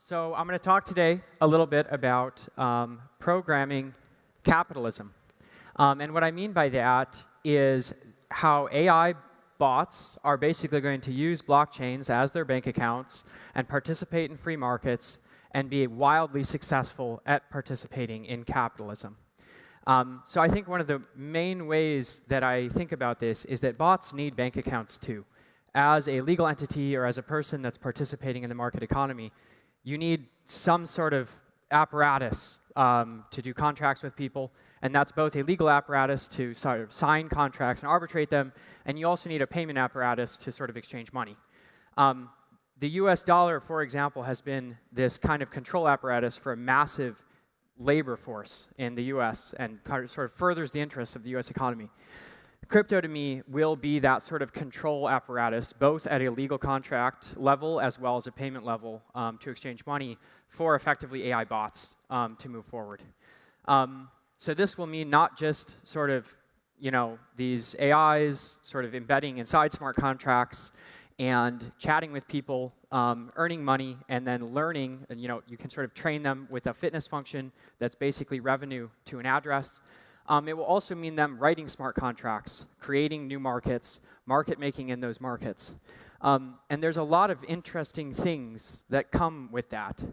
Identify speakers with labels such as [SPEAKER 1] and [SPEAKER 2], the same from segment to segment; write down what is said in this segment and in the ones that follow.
[SPEAKER 1] So I'm going to talk today a little bit about programming capitalism. And what I mean by that is how AI bots are basically going to use blockchains as their bank accounts and participate in free markets and be wildly successful at participating in capitalism. So I think one of the main ways that I think about this is that bots need bank accounts too. As a legal entity or as a person that's participating in the market economy, you need some sort of apparatus to do contracts with people, and that's both a legal apparatus to sort of sign contracts and arbitrate them, and you also need a payment apparatus to sort of exchange money. The US dollar, for example, has been this kind of control apparatus for a massive labor force in the US and sort of furthers the interests of the US economy. Crypto, to me, will be that sort of control apparatus, both at a legal contract level as well as a payment level to exchange money for effectively AI bots to move forward. So this will mean not just sort of, these AIs sort of embedding inside smart contracts and chatting with people, earning money, and then learning, and you can sort of train them with a fitness function that's basically revenue to an address. It will also mean them writing smart contracts, creating new markets, market making in those markets. And there's a lot of interesting things that come with that.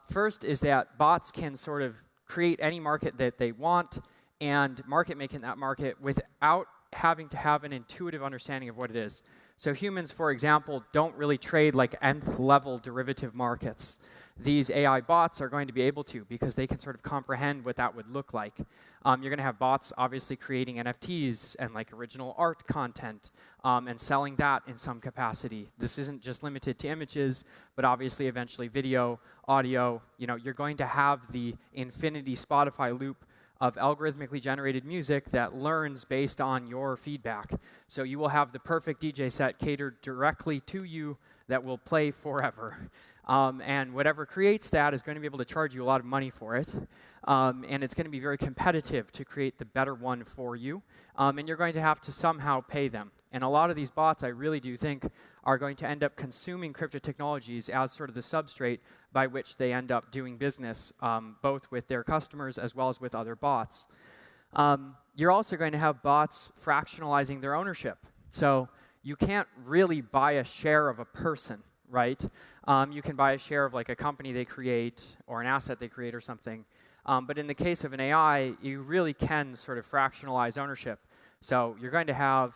[SPEAKER 1] First is that bots can sort of create any market that they want and market make in that market without having to have an intuitive understanding of what it is. So humans, for example, don't really trade like nth level derivative markets. These AI bots are going to be able to because they can sort of comprehend what that would look like. You're going to have bots obviously creating NFTs and like original art content and selling that in some capacity. This isn't just limited to images, but obviously eventually video, audio. You're going to have the infinity Spotify loop of algorithmically generated music that learns based on your feedback. So you will have the perfect DJ set catered directly to you that will play forever. And whatever creates that is going to be able to charge you a lot of money for it. And it's going to be very competitive to create the better one for you. And you're going to have to somehow pay them. And a lot of these bots, I really do think, are going to end up consuming crypto technologies as sort of the substrate by which they end up doing business, both with their customers as well as with other bots. You're also going to have bots fractionalizing their ownership. So you can't really buy a share of a person, right? You can buy a share of like a company they create or an asset they create or something. But in the case of an AI, you really can sort of fractionalize ownership. So you're going to have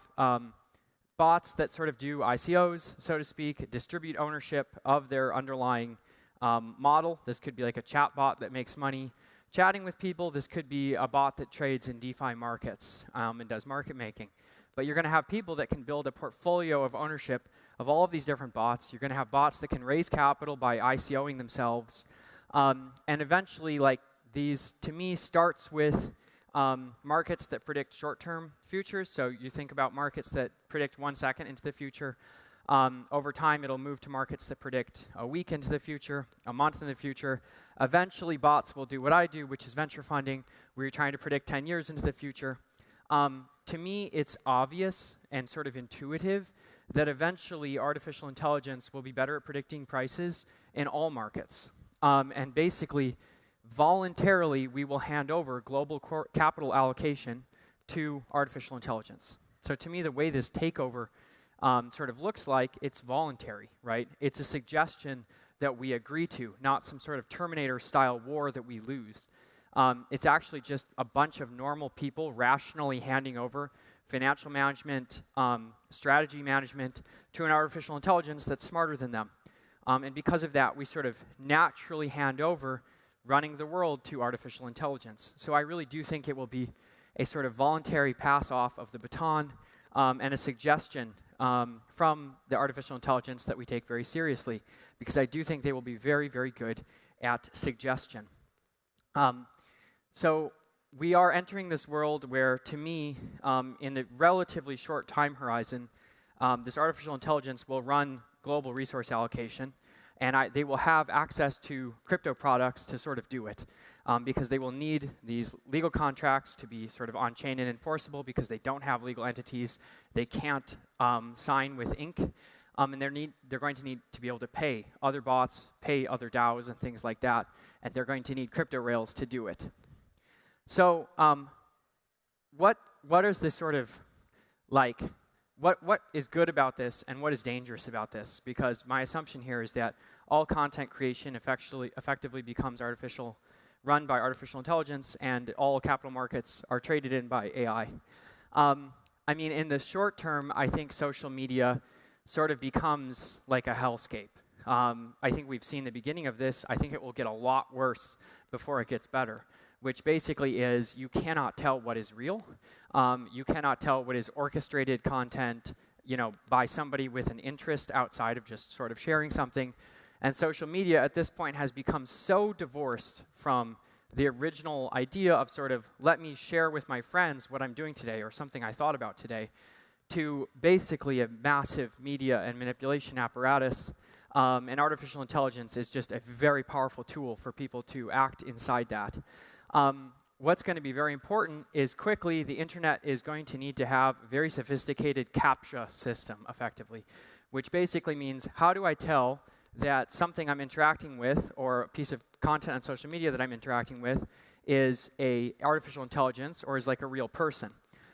[SPEAKER 1] bots that sort of do ICOs, so to speak, distribute ownership of their underlying model. This could be like a chat bot that makes money chatting with people. This could be a bot that trades in DeFi markets and does market making. But you're going to have people that can build a portfolio of ownership of all of these different bots. You're going to have bots that can raise capital by ICOing themselves. And eventually, like these, to me, starts with markets that predict short-term futures. So you think about markets that predict 1 second into the future. Over time, it'll move to markets that predict a week into the future, a month in the future. Eventually, bots will do what I do, which is venture funding, where you're trying to predict 10 years into the future. To me, it's obvious and sort of intuitive that eventually artificial intelligence will be better at predicting prices in all markets. And basically, voluntarily, we will hand over global capital allocation to artificial intelligence. So to me, the way this takeover sort of looks like, it's voluntary, right? It's a suggestion that we agree to, not some sort of Terminator-style war that we lose. It's actually just a bunch of normal people rationally handing over financial management, strategy management to an artificial intelligence that's smarter than them. And because of that, we sort of naturally hand over running the world to artificial intelligence. So I really do think it will be a sort of voluntary pass-off of the baton and a suggestion from the artificial intelligence that we take very seriously, because I do think they will be very, very good at suggestion. So we are entering this world where, to me, in the relatively short time horizon, this artificial intelligence will run global resource allocation, and they will have access to crypto products to sort of do it, because they will need these legal contracts to be sort of on-chain and enforceable because they don't have legal entities. They can't sign with ink. and they're going to need to be able to pay other bots, pay other DAOs, and things like that, and they're going to need crypto rails to do it. So what is this sort of like? What is good about this, and what is dangerous about this? Because my assumption here is that all content creation effectively becomes run by artificial intelligence, and all capital markets are traded in by AI. I mean, in the short term, I think social media sort of becomes like a hellscape. I think we've seen the beginning of this. I think it will get a lot worse before it gets better, which basically is you cannot tell what is real. You cannot tell what is orchestrated content, by somebody with an interest outside of just sort of sharing something. And social media at this point has become so divorced from the original idea of sort of, let me share with my friends what I'm doing today or something I thought about today, to basically a massive media and manipulation apparatus. And artificial intelligence is just a very powerful tool for people to act inside that. What's going to be very important is quickly the internet is going to need to have a very sophisticated CAPTCHA system, effectively, which basically means how do I tell that something I'm interacting with or a piece of content on social media that I'm interacting with is a artificial intelligence or is like a real person.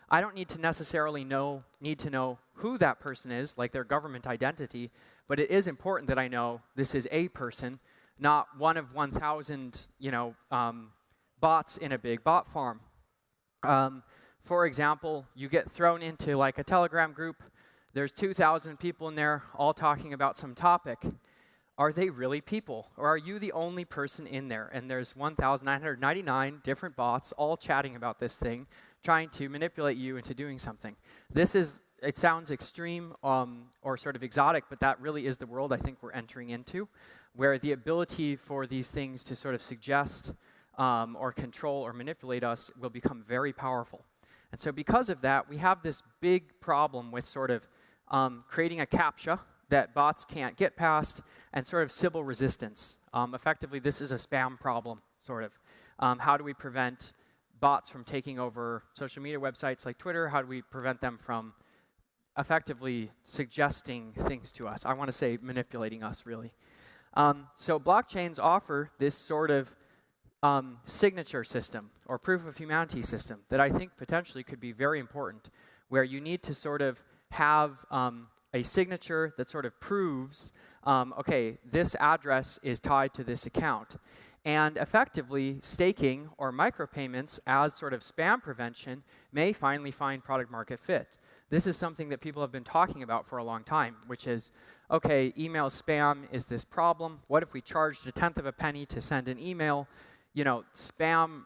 [SPEAKER 1] I don't need to necessarily need to know who that person is, like their government identity, but it is important that I know this is a person, not one of 1,000, bots in a big bot farm. For example, you get thrown into like a Telegram group. There's 2,000 people in there all talking about some topic. Are they really people? Or are you the only person in there? And there's 1,999 different bots all chatting about this thing, trying to manipulate you into doing something. It sounds extreme or sort of exotic, but that really is the world I think we're entering into, where the ability for these things to sort of suggest or control or manipulate us will become very powerful. And so because of that, we have this big problem with sort of creating a CAPTCHA that bots can't get past, and sort of Sybil resistance. Effectively, this is a spam problem, sort of. How do we prevent bots from taking over social media websites like Twitter? How do we prevent them from effectively suggesting things to us? I want to say manipulating us, really. So blockchains offer this sort of signature system or proof of humanity system that I think potentially could be very important, where you need to sort of have a signature that sort of proves, okay, this address is tied to this account. And effectively, staking or micropayments as sort of spam prevention may finally find product market fit. This is something that people have been talking about for a long time, which is, okay, email spam is this problem. What if we charged 1/10 of a penny to send an email? Spam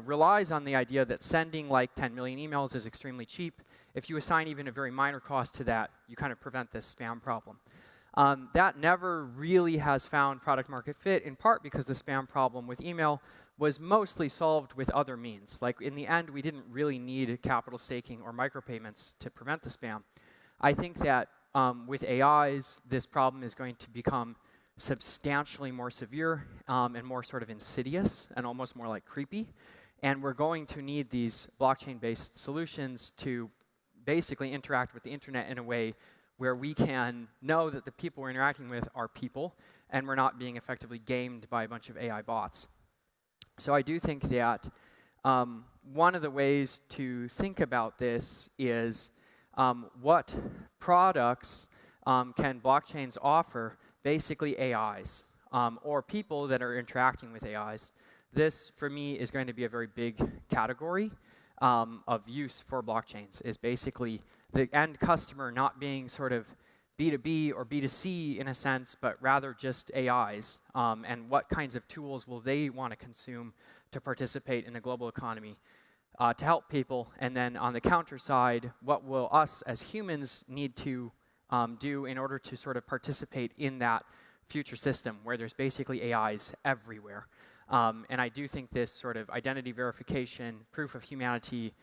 [SPEAKER 1] relies on the idea that sending like 10 million emails is extremely cheap. If you assign even a very minor cost to that, you kind of prevent this spam problem. That never really has found product market fit, in part because the spam problem with email was mostly solved with other means. Like in the end, we didn't really need capital staking or micropayments to prevent the spam. I think that with AIs, this problem is going to become substantially more severe and more sort of insidious and almost more like creepy. And we're going to need these blockchain-based solutions to basically interact with the internet in a way where we can know that the people we're interacting with are people and we're not being effectively gamed by a bunch of AI bots. So I do think that one of the ways to think about this is what products can blockchains offer, basically AIs, or people that are interacting with AIs. This, for me, is going to be a very big category of use for blockchains, is basically the end customer not being sort of B2B or B2C in a sense, but rather just AIs, and what kinds of tools will they want to consume to participate in the global economy to help people, and then on the counter side, what will us as humans need to do in order to sort of participate in that future system where there's basically AIs everywhere. And I do think this sort of identity verification, proof of humanity,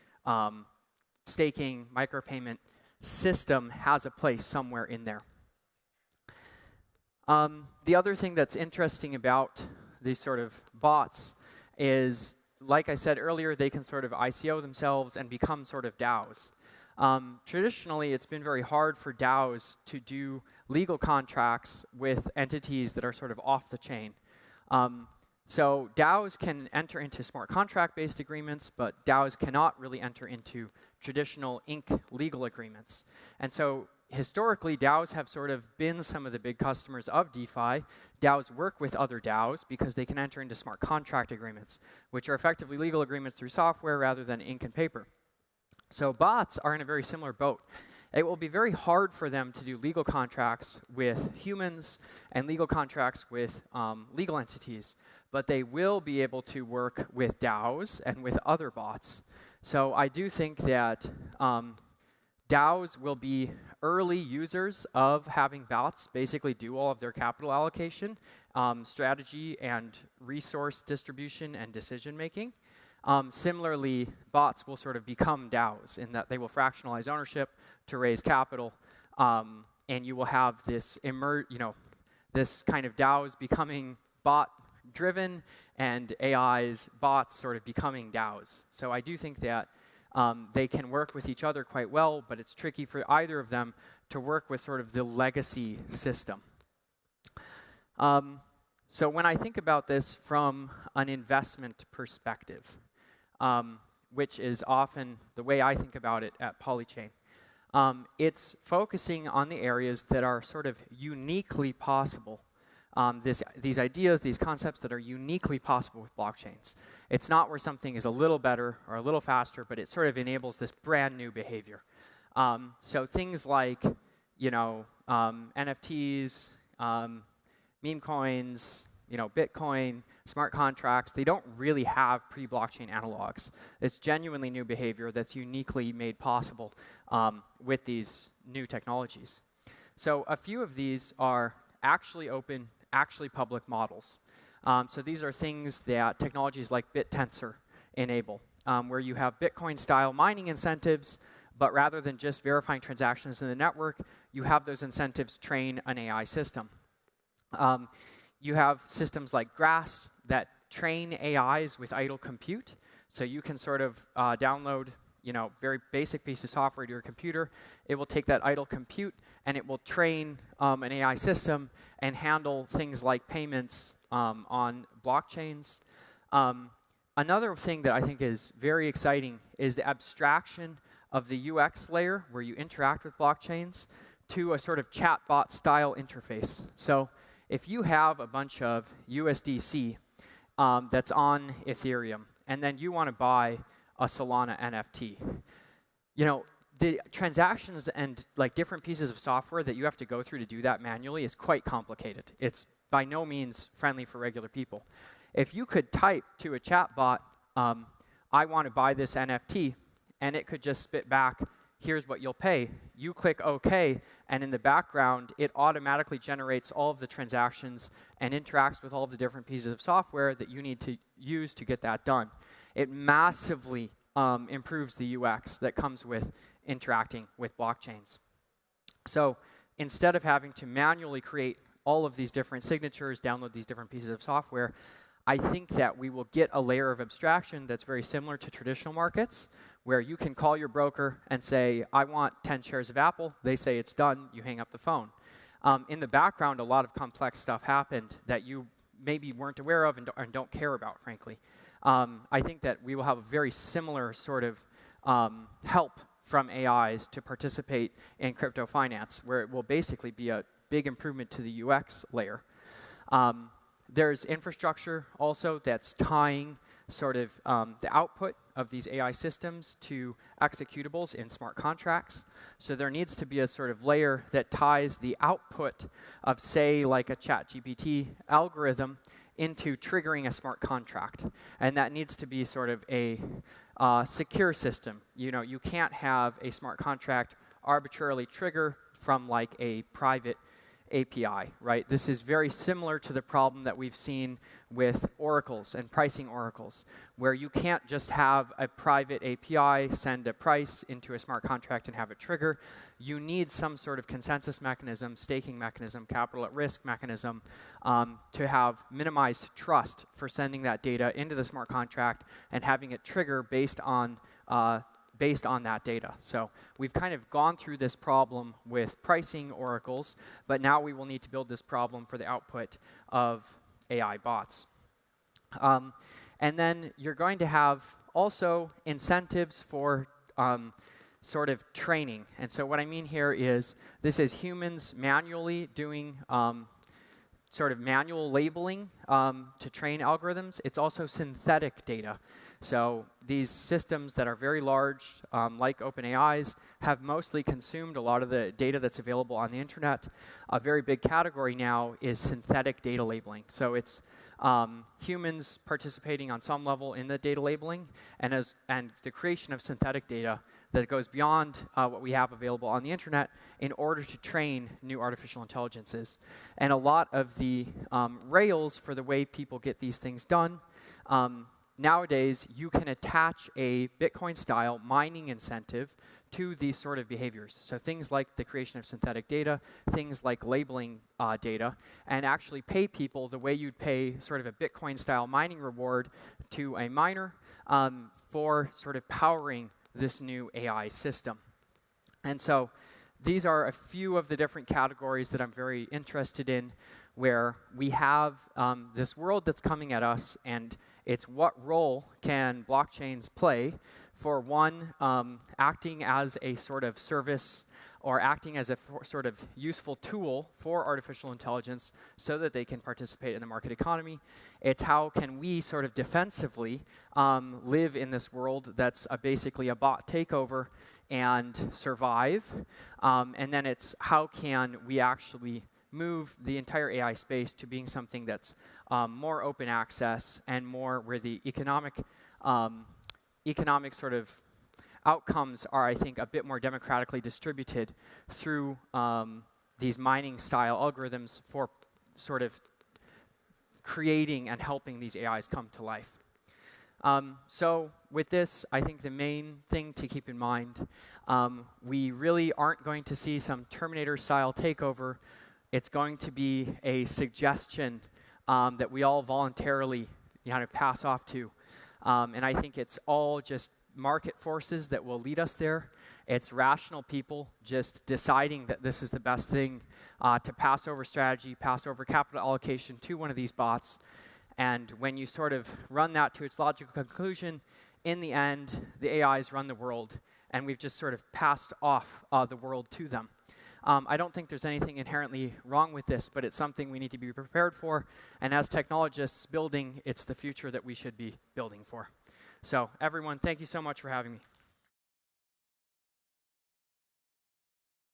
[SPEAKER 1] staking, micropayment system has a place somewhere in there. The other thing that's interesting about these sort of bots is, like I said earlier, they can sort of ICO themselves and become sort of DAOs. Traditionally, it's been very hard for DAOs to do legal contracts with entities that are sort of off the chain. So DAOs can enter into smart contract-based agreements, but DAOs cannot really enter into traditional Inc. legal agreements. And so historically, DAOs have sort of been some of the big customers of DeFi. DAOs work with other DAOs because they can enter into smart contract agreements, which are effectively legal agreements through software rather than ink and paper. So bots are in a very similar boat. It will be very hard for them to do legal contracts with humans and legal contracts with legal entities, but they will be able to work with DAOs and with other bots. So I do think that DAOs will be early users of having bots basically do all of their capital allocation, strategy, and resource distribution and decision making. Similarly, bots will sort of become DAOs in that they will fractionalize ownership to raise capital, and you will have this this kind of DAOs becoming bot-driven and AI's bots sort of becoming DAOs. So I do think that they can work with each other quite well, but it's tricky for either of them to work with sort of the legacy system. So when I think about this from an investment perspective, which is often the way I think about it at Polychain, it's focusing on the areas that are sort of uniquely possible. These ideas, these concepts that are uniquely possible with blockchains. It's not where something is a little better or a little faster, but it sort of enables this brand new behavior. So things like, NFTs, meme coins, Bitcoin, smart contracts, they don't really have pre-blockchain analogs. It's genuinely new behavior that's uniquely made possible with these new technologies. So a few of these are actually open, actually public models. So these are things that technologies like BitTensor enable, where you have Bitcoin-style mining incentives, but rather than just verifying transactions in the network, you have those incentives train an AI system. You have systems like Grass that train AIs with idle compute. So you can sort of download, very basic piece of software to your computer. It will take that idle compute and it will train an AI system and handle things like payments on blockchains. Another thing that I think is very exciting is the abstraction of the UX layer where you interact with blockchains to a sort of chatbot style interface. So if you have a bunch of USDC that's on Ethereum, and then you want to buy a Solana NFT, the transactions and different pieces of software that you have to go through to do that manually is quite complicated. It's by no means friendly for regular people. If you could type to a chatbot, I want to buy this NFT, and it could just spit back, here's what you'll pay. You click OK, and in the background, it automatically generates all of the transactions and interacts with all of the different pieces of software that you need to use to get that done. It massively improves the UX that comes with interacting with blockchains. So instead of having to manually create all of these different signatures, download these different pieces of software, I think that we will get a layer of abstraction that's very similar to traditional markets, where you can call your broker and say, I want 10 shares of Apple. They say it's done. You hang up the phone. In the background, a lot of complex stuff happened that you maybe weren't aware of and don't care about, frankly. I think that we will have a very similar sort of help from AIs to participate in crypto finance, where it will basically be a big improvement to the UX layer. There's infrastructure also that's tying sort of the output of these AI systems to executables in smart contracts. So there needs to be a sort of layer that ties the output of, say, like a ChatGPT algorithm into triggering a smart contract. And that needs to be sort of a secure system. You can't have a smart contract arbitrarily trigger from like a private API, right? This is very similar to the problem that we've seen with oracles and pricing oracles, where you can't just have a private API send a price into a smart contract and have it trigger. You need some sort of consensus mechanism, staking mechanism, capital at risk mechanism to have minimized trust for sending that data into the smart contract and having it trigger based on based on that data. So we've kind of gone through this problem with pricing oracles, but now we will need to build this problem for the output of AI bots. And then you're going to have also incentives for sort of training. And so what I mean here is this is humans manually doing sort of manual labeling to train algorithms. It's also synthetic data. So these systems that are very large, like OpenAI's, have mostly consumed a lot of the data that's available on the internet. A very big category now is synthetic data labeling. So it's humans participating on some level in the data labeling, and the creation of synthetic data that goes beyond what we have available on the internet in order to train new artificial intelligences. And a lot of the rails for the way people get these things done, nowadays you can attach a Bitcoin-style mining incentive to these sort of behaviors. So things like the creation of synthetic data, things like labeling data, and actually pay people the way you'd pay sort of a Bitcoin-style mining reward to a miner for sort of powering this new AI system. And so these are a few of the different categories that I'm very interested in, where we have this world that's coming at us, and it's what role can blockchains play for, one, acting as a sort of service or acting as a sort of useful tool for artificial intelligence so that they can participate in the market economy. It's how can we sort of defensively live in this world that's basically a bot takeover and survive. And then it's how can we actually move the entire AI space to being something that's more open access and more where the economic sort of outcomes are, I think, a bit more democratically distributed through these mining-style algorithms for sort of creating and helping these AIs come to life. So with this, I think the main thing to keep in mind, we really aren't going to see some Terminator-style takeover. It's going to be a suggestion that we all voluntarily kind of pass off to. And I think it's all just market forces that will lead us there. It's rational people just deciding that this is the best thing to pass over strategy, pass over capital allocation to one of these bots. And when you sort of run that to its logical conclusion, in the end, the AIs run the world, and we've just sort of passed off the world to them. I don't think there's anything inherently wrong with this, but it's something we need to be prepared for. And as technologists building, it's the future that we should be building for. So everyone, thank you so much for having me.